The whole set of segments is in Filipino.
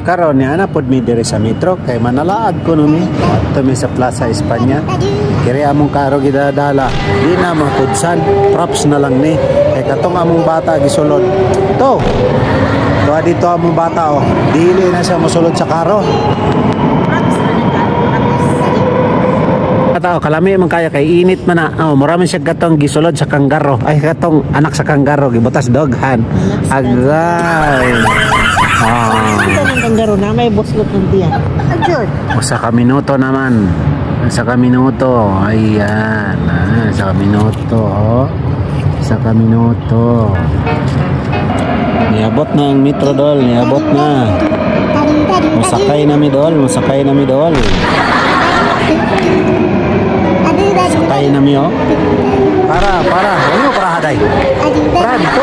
karon niya na pod mi diri sa metro kay manalaag ko no mi adto mi sa Plaza España kaya among karo gidadala di na mapudsan props na lang ni kay katong among bata gisulod to dito among bata oh dili na siya mosulod sa karo tao kalami man kaya kay init man na oh marami siya gatong gisulod sa kanggaro ay katong anak sa kanggaro gibutas doghan agay ang kanggaro na may buslot ng tiyan sa kaminuto naman sa kaminuto ayan sa kaminuto oh sa kaminuto niabot na ang metro dol niabot na musakay na mi dol sakay na mi oh para ano para haday para dito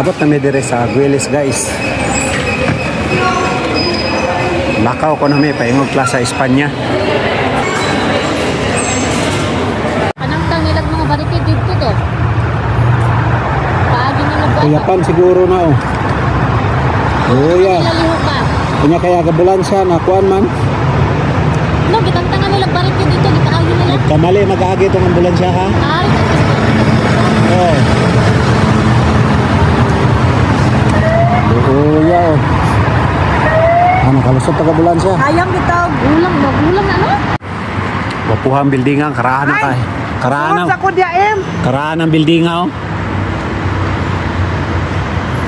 abot na mi dire sa Guilis guys lakaw ko na mi paingog Plaza España Yapan siguro na oh. Kuya. Kanya kaya kabulansya na kuan man. No, gitantangan nila balik yun dito, gitaagi nila. Kamali mag-aagi itong ambulansya ha. Oh. Kuya oh. Ano kalusot taga ambulansya? Ayang dito, gulang na no? Wapuhang buildingan, karahan na kay. Karahan ng buildingan oh.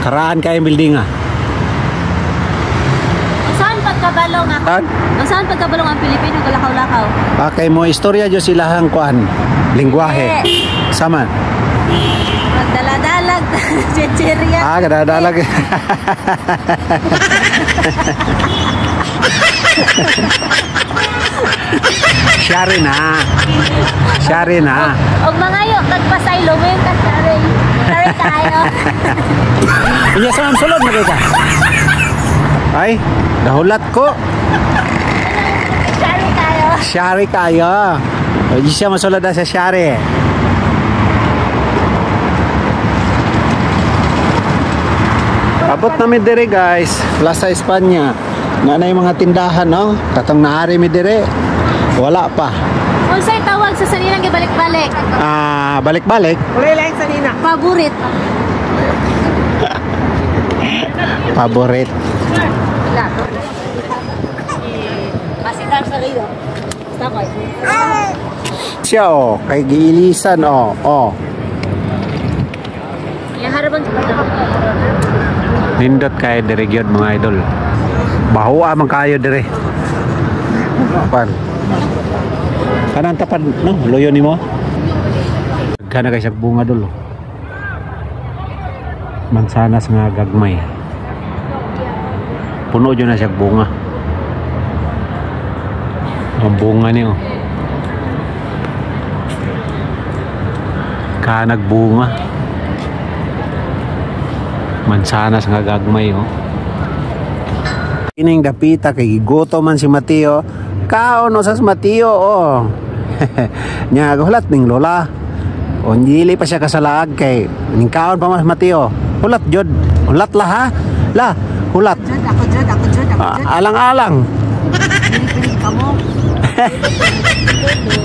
Karaan kayong building ah. Saan pagkabalong ako? Saan pagkabalong ang Pilipino kalakaw-lakaw? Okay mo istorya jo silahang kuan lingwahe. Sama. Magdala-dalag chichirya. Kadadalag. Syari na. Og mangayo tagpasay lumen ta syari. Syari tayo. Iya saan sulod na ka? Ay, dahulat ko. Syari kayo. Hindi siya masulod na sa syari. Abot namin dire guys, Plaza España. Nanay mga tindahan no, katong naari mi dire. Wala pa. Unsay tawag sa saninang gibalik-balik? Balik-balik. Ulay lang sanina. Favorite. Favorite. Masitar sa riyo. Takoy. Siya oh, kay giilisan oh. Yang harapan nindot kay dire gyud mga idol. Bahuwa man kayo dire. Pan. Kanang tapad no, loyo nimo. Kana kay sa bunga dolo. Mansanas nga gagmay. Puno dyan na siya bunga. Ang bunga niyo. Nagbunga. Mansanas nga gagmay oh. Kining dapita kay gigoto man si Mateo. Kaon no sa Mateo oh. Nya hulat ning lola. O dili pa siya kasalag kay ning kaon pa mas Mateo. Hulat jud. Hulat la ha. La, hulat. Ako jud. Alang-alang. Pinig kamo.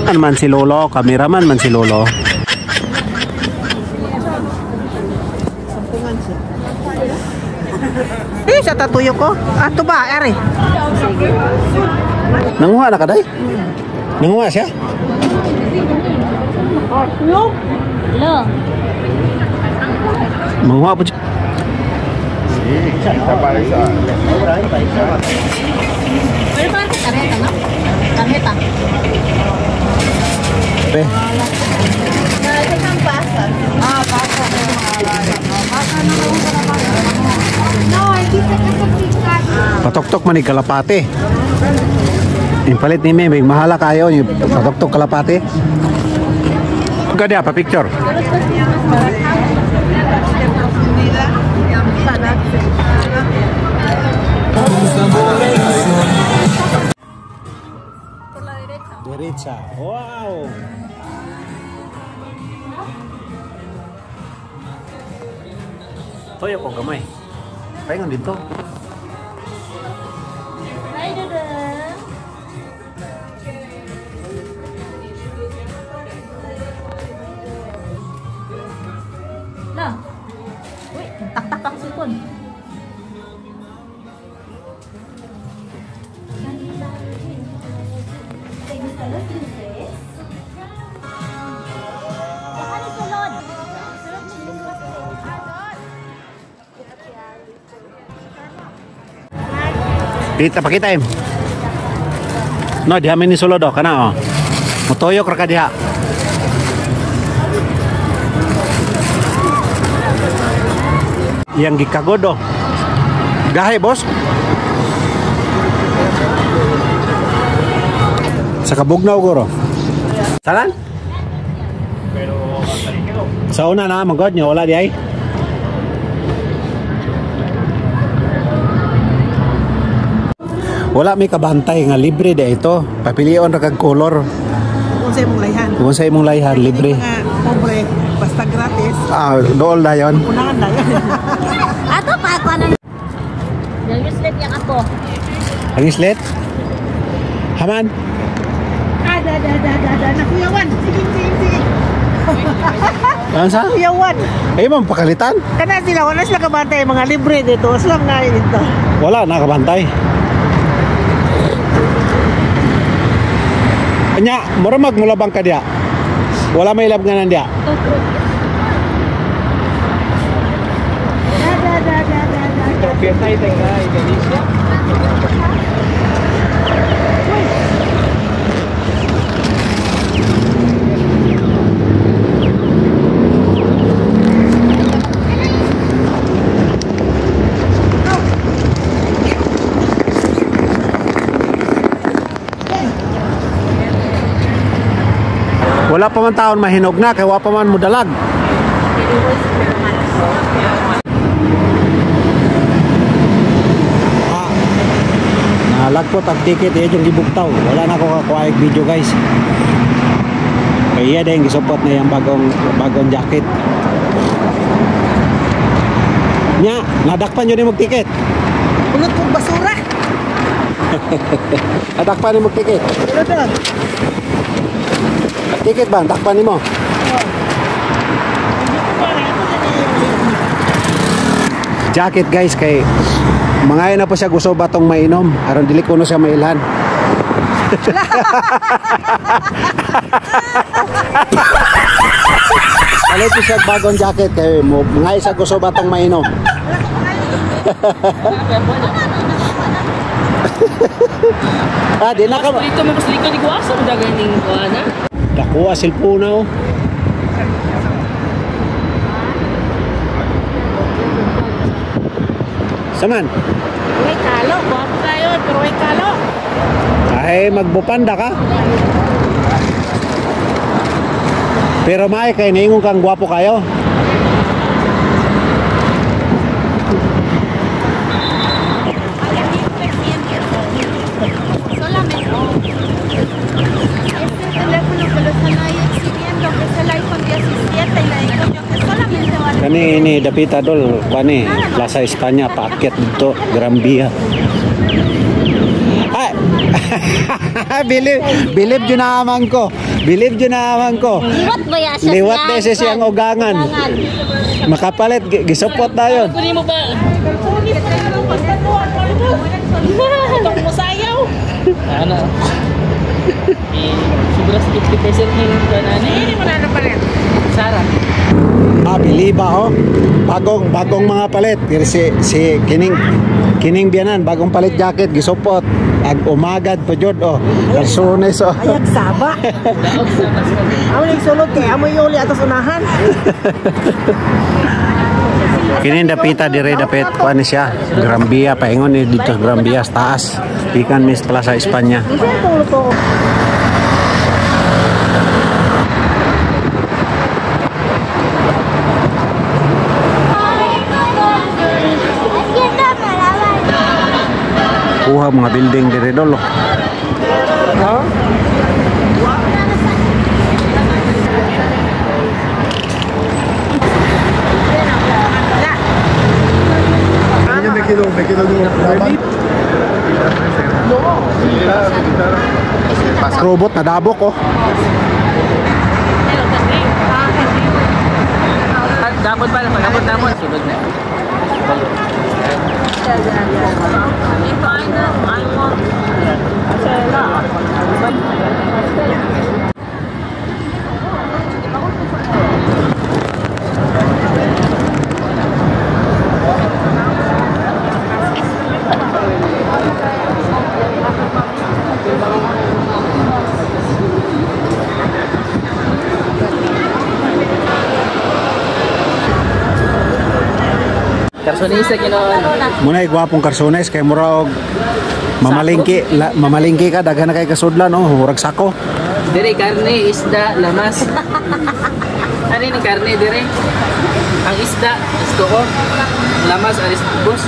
Ano man si Lolo, kameraman man si Lolo. Sa tatuyo ko. Ato ba, are? Nanguha na ka day? Nanguha siya? Lo. Manguha po siya. Pero parang tarjeta, no? Tarjeta. Pe. Patok-tok man ni kalapate. Impalit ni Meme, mahala kayo yung patok-tok kalapate. Ganda pa picture. pizza. Wow! Toyo ko gamay. Paingon dito. Hi, Dada. Lah. Uy, tak-tak ang sipon. Kita pakita im. No, diha ni sulod do kana oh. Motoyok ra ka diha. Yang gikagod do. Gahe, bos. Sa kabugnaw guro. Salan? Sa una na magod nyo wala di ay. Wala may kabantay nga libre de ito. Papilion ra kag color. Kung sa imong layhan. Kung sa imong layhan libre. Mga pobre, basta gratis. Ah, dool dayon. Unahan na yan. Ato pa ako na. Yung useless yang ako. Ang islet? Haman. Da. Nakuyawan. Sige. Ano sa? Kuyawan. Ay mo pakalitan. Kana wala sila kabantay. Mga libre dito. Aslam nga dito. Wala na kabantay. Anya, mura magmulabang ka diya. Wala may labnganan diya. Wala pa man taon mahinog na, kaya wala pa man mudalag. Nalagpot ang ticket, yung gibugtaw. Wala na ako kakuha video guys. Kaya din gisupot na yung bagong jacket. Nya, nadakpan yun yung mag-ticket. Kulot kong basura. Nadakpan yung mag-ticket. Pero doon. Ticket ba? Takpan ni mo? Jacket guys kay mangayon na po siya gusto batong mainom aron dili kuno siya mailhan. Alit siya bagong jacket kay mangayon siya gusto batong mainom. Di na ka ba? Dito mo kasi di ko asa mo daganing ko ana. Dakuha cellphone na oh. Saman? May kalo. Guwapo tayo. Pero may kalo. Ay, magbupanda ka. Pero may kay naingon kang gwapo kayo. Kani ini dapita dol kani Plaza España paket dito Grambia. Ay. Bilib jud naman ko. Bilib jud naman ko. Liwat ba ya siya? Liwat na siya siyang ugangan. Makapalit gisupot na yun. Kunin mo ba? Ito mo sayaw. Ana. Sobra sa 50% ng ganani. Hindi mo na pa rin. Sara. Biliba oh. Bagong mga palit. Si kining biyanan bagong palit jacket gisupot. Ag umagad po jud oh. Kalsones oh. Ayag saba. Amo yung sulod kay amo yung uli atas unahan. Kini dapita dire dapit kuan siya. Grambia paingon ni dito Grambia taas. Ikan Miss Plaza España. Kuha mga building dire dolo. Robot na dabok oh. Dapat pala, pag-abot naman, sunod na. Karsonista ginoon. Muna gwapong karsones kay mura og mamalingki ka daghan na kay kasudlan oh, murag sako. Dire karne, isda, lamas. Ano ni karne dire? Ang isda, isko ko. Lamas aris bus.